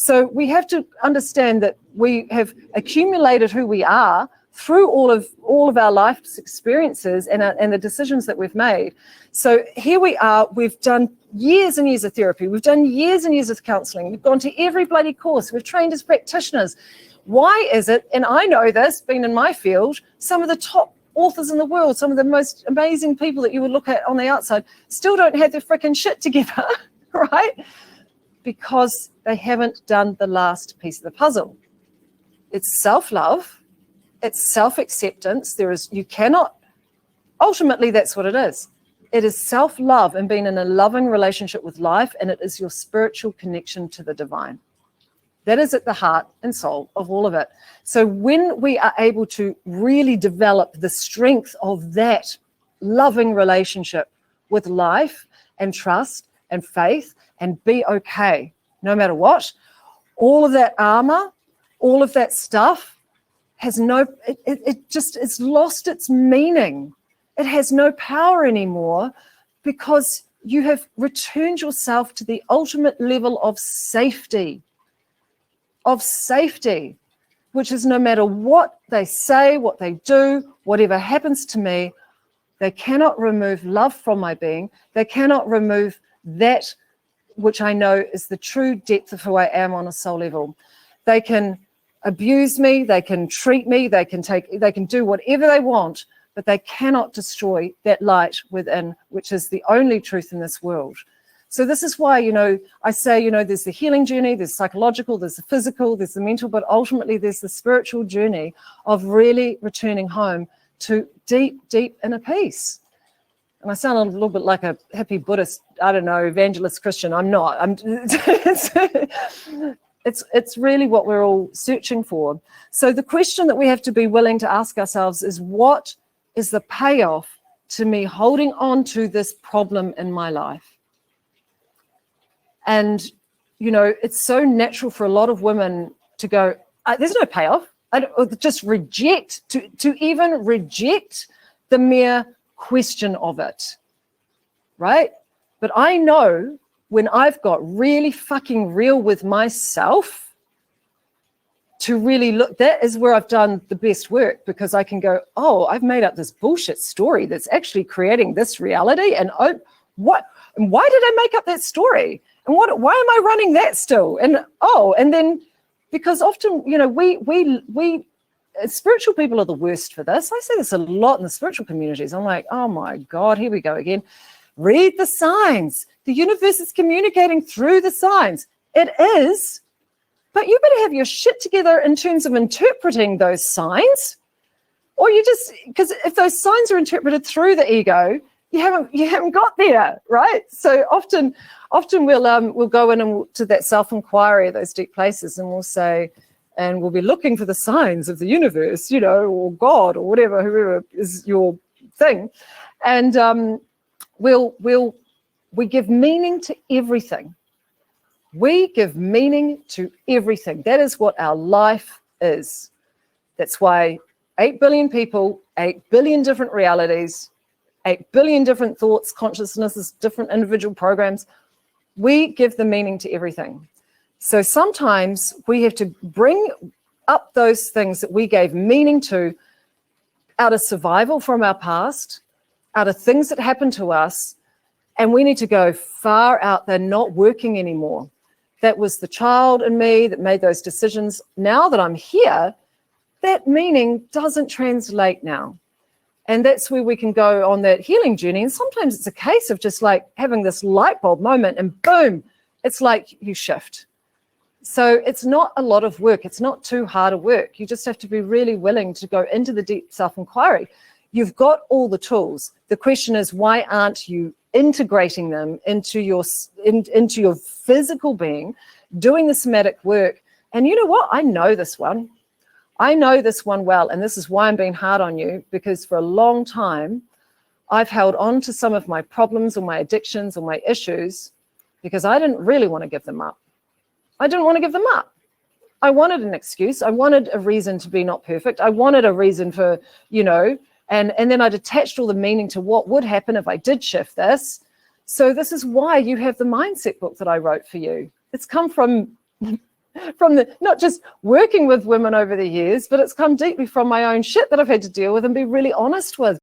So we have to understand that we have accumulated who we are through all of our life's experiences and the decisions that we've made. So here we are, we've done years and years of therapy, we've done years and years of counseling, we've gone to every bloody course, we've trained as practitioners. Why is it, and I know this, being in my field, some of the top authors in the world, some of the most amazing people that you would look at on the outside, still don't have their freaking shit together, right? Because they haven't done the last piece of the puzzle. It's self-love. It's self-acceptance. You cannot, ultimately that's what it is. It is self-love and being in a loving relationship with life, and it is your spiritual connection to the divine. That is at the heart and soul of all of it. So when we are able to really develop the strength of that loving relationship with life and trust and faith and be okay, no matter what, all of that armor, all of that stuff, has it's lost its meaning. It has no power anymore because you have returned yourself to the ultimate level of safety, which is no matter what they say, what they do, whatever happens to me, they cannot remove love from my being. They cannot remove that which I know is the true depth of who I am on a soul level. They can abuse me, they can treat me, they can do whatever they want, but they cannot destroy that light within, which is the only truth in this world. So this is why, I say, there's the healing journey, there's psychological, there's the physical, there's the mental, but ultimately there's the spiritual journey of really returning home to deep, deep inner peace. And I sound a little bit like a hippie Buddhist, I don't know, evangelist Christian. I'm not. It's really what we're all searching for. So the question that we have to be willing to ask ourselves is, what is the payoff to me holding on to this problem in my life? And, it's so natural for a lot of women to go, there's no payoff. Just reject, to even reject the mere question of it, right? But I know when I've got really fucking real with myself, to really look, that is where I've done the best work, because I can go, oh, I've made up this bullshit story that's actually creating this reality. And why did I make up that story? And why am I running that still? And then, because often, we spiritual people are the worst for this. I say this a lot in the spiritual communities. I'm like, oh my God, here we go again. Read the signs. The universe is communicating through the signs. It is, but you better have your shit together in terms of interpreting those signs, or because if those signs are interpreted through the ego, you haven't got there, right? So often we'll go in to that self-inquiry, those deep places, and we'll say, and we'll be looking for the signs of the universe, or God, or whatever, whoever is your thing, and we give meaning to everything. We give meaning to everything. That is what our life is. That's why 8 billion people, 8 billion different realities, 8 billion different thoughts, consciousnesses, different individual programs. We give the meaning to everything. So sometimes we have to bring up those things that we gave meaning to out of survival from our past, out of things that happened to us, and we need to go far out. They're not working anymore. That was the child in me that made those decisions. Now that I'm here, that meaning doesn't translate now. And that's where we can go on that healing journey. And sometimes it's a case of just like having this light bulb moment and boom, it's like you shift. So it's not a lot of work. It's not too hard a work. You just have to be really willing to go into the deep self-inquiry. You've got all the tools. The question is, why aren't you integrating them into your physical being, doing the somatic work? And you know what? I know this one. I know this one well, and this is why I'm being hard on you, because for a long time, I've held on to some of my problems or my addictions or my issues because I didn't really want to give them up. I didn't want to give them up. I wanted an excuse. I wanted a reason to be not perfect. I wanted a reason for, and then I'd attached all the meaning to what would happen if I did shift this. So this is why you have the mindset book that I wrote for you. It's come from from the, not just working with women over the years, but it's come deeply from my own shit that I've had to deal with and be really honest with.